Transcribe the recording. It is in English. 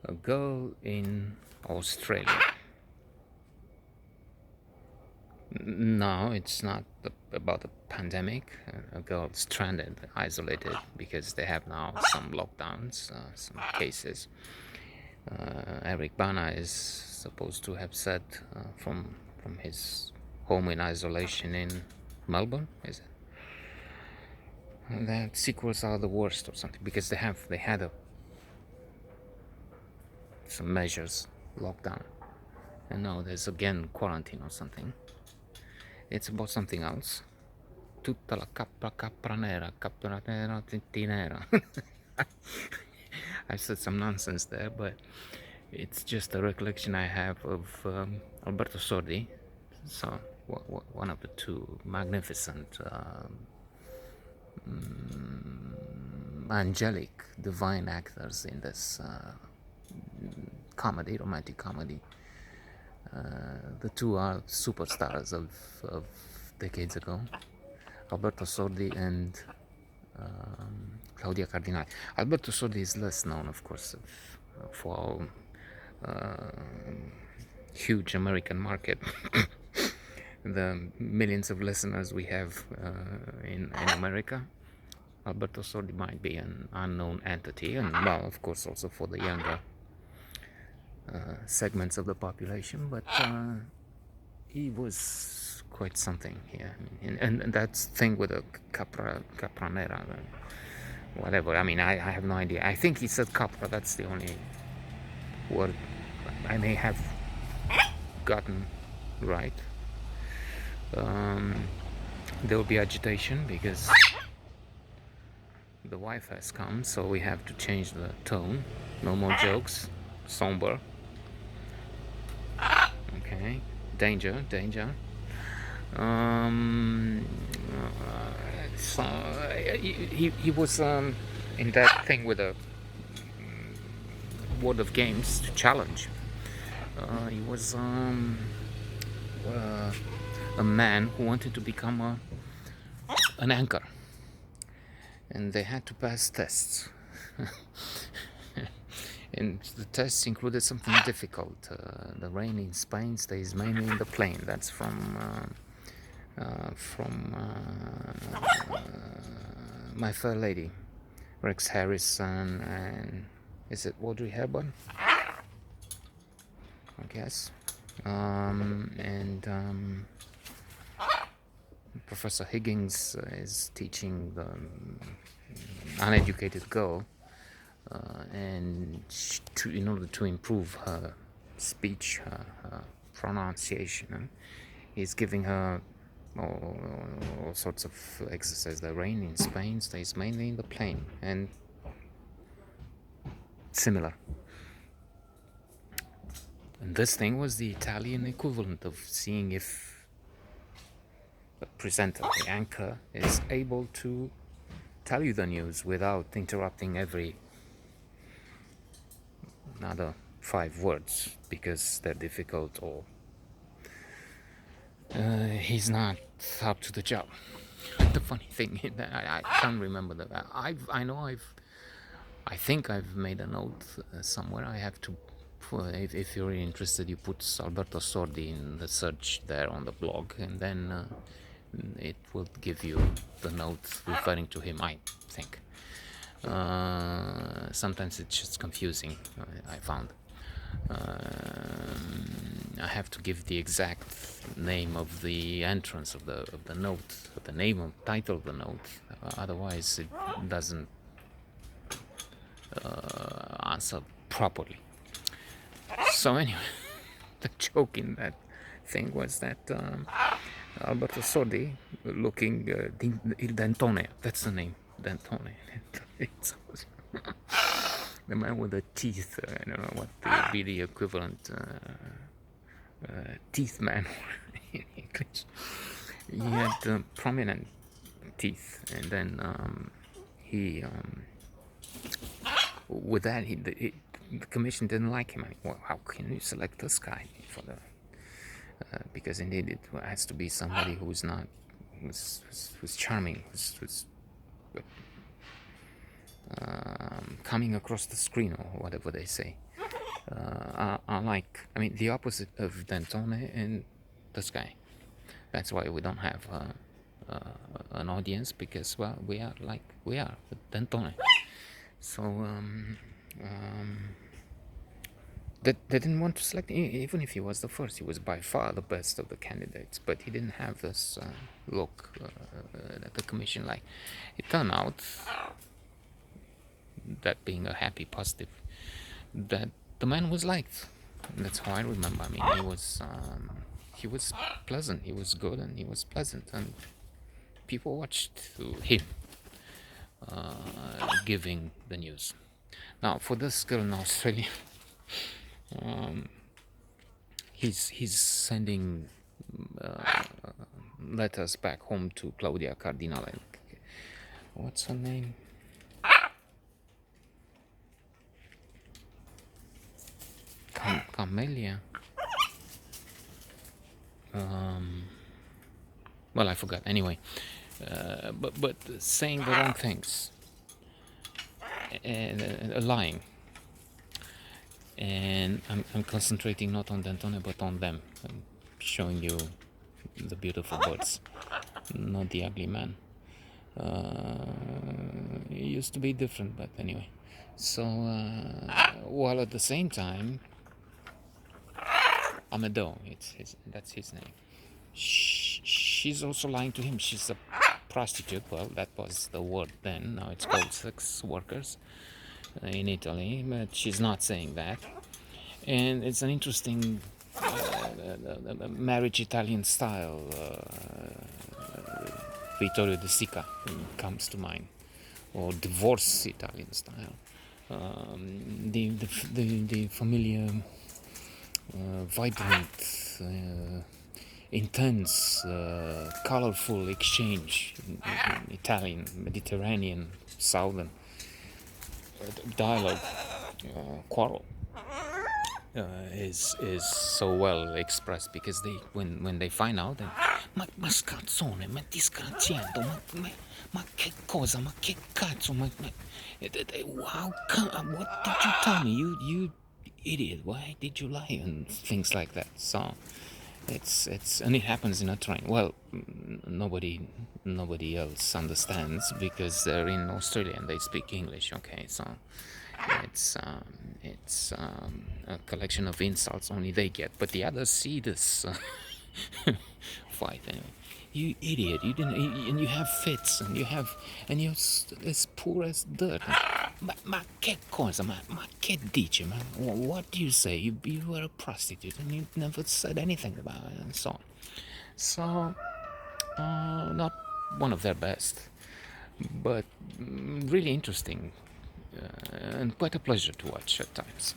A girl in Australia. No, it's not about the pandemic. A girl stranded, isolated, because they have now some lockdowns, some cases. Eric Bana is supposed to have said from his home in isolation in Melbourne, is it? That sequels are the worst or something because they had some measures lockdown, and now there's again quarantine or something. It's about something else. Tutta la capra nera, tintinera. I said some nonsense there, but it's just a recollection I have of Alberto Sordi. So one of the two magnificent, angelic, divine actors in this comedy, romantic comedy. The two are superstars of decades ago, Alberto Sordi and Claudia Cardinale. Alberto Sordi is less known, of course, for huge American market. The millions of listeners we have in America. Alberto Sordi might be an unknown entity, and well, of course, also for the younger segments of the population, but he was quite something here. And that thing with the capranera, whatever. I mean, I have no idea. I think he said capra. That's the only word I may have gotten right. There will be agitation because the wife has come, so we have to change the tone. No more jokes. Somber. Okay. Danger. So he was in that thing with a World of Games challenge. He was a man who wanted to become an anchor, and they had to pass tests. And the tests included something difficult. The rain in Spain stays mainly in the plain. That's from My Fair Lady, Rex Harrison, and is it Audrey Hepburn? I guess. And Professor Higgins is teaching the uneducated girl, and in order to improve her speech, her pronunciation, he's giving her all sorts of exercises. The rain in Spain stays mainly in the plain, and similar. And this thing was the Italian equivalent of seeing if the presenter, the anchor, is able to tell you the news without interrupting every another 5 words because they're difficult or he's not up to the job. The funny thing is that I can't remember that. I think I've made a note somewhere. I have to. If you're interested, you put Alberto Sordi in the search there on the blog, and then it will give you the note referring to him, I think. Sometimes it's just confusing, I found. I have to give the exact name of the entrance of the note, the name of title of the note. Otherwise, it doesn't answer properly. So anyway, the joke in that thing was that Alberto Sordi, looking Il Dentone, that's the name, Dentone. The man with the teeth. I don't know what would be the equivalent teeth man in English. He had prominent teeth, and then he with that the commission didn't like him. I mean, well, how can you select this guy for the because indeed it has to be somebody who's not who's charming, who's coming across the screen or whatever they say. are like, I mean, the opposite of Dantone and this guy. That's why we don't have an audience, because, well, we are like we are with Dantone. So they didn't want to select even if he was the first. He was by far the best of the candidates, but he didn't have this look that the commission like. It turned out, that being a happy positive, that the man was liked. That's how I remember. I mean, he was pleasant, he was good, and he was pleasant, and people watched him giving the news. Now, for this girl in Australia, he's sending letters back home to Claudia Cardinale. What's her name? Camelia. Well, I forgot. Anyway, but saying the wrong things and lying. And I'm concentrating not on Dantone but on them. I'm showing you the beautiful birds, not the ugly man. It used to be different, but anyway. So while at the same time, Amado, that's his name. She's also lying to him. She's a prostitute. Well, that was the word then. Now it's called sex workers in Italy, but she's not saying that. And it's an interesting marriage Italian style. Vittorio De Sica comes to mind, or divorce Italian style. The familiar, vibrant, intense, colorful exchange in Italian, Mediterranean, Southern dialogue, quarrel is so well expressed, because when they find out, ma scazzone, ma disgraziato, ma che cosa, ma che cazzo, wow, what did you tell me, you idiot, why did you lie, and things like that. So it's and it happens in a train. Well, nobody else understands, because they're in Australia and they speak English. Okay, so it's a collection of insults only they get, but the others see this fight anyway. You idiot! You didn't, and you have fits, and you're as poor as dirt. Ma che cosa? Ma che dici? Ma what do you say? You were a prostitute, and you never said anything about it, and so on. So, not one of their best, but really interesting, and quite a pleasure to watch at times.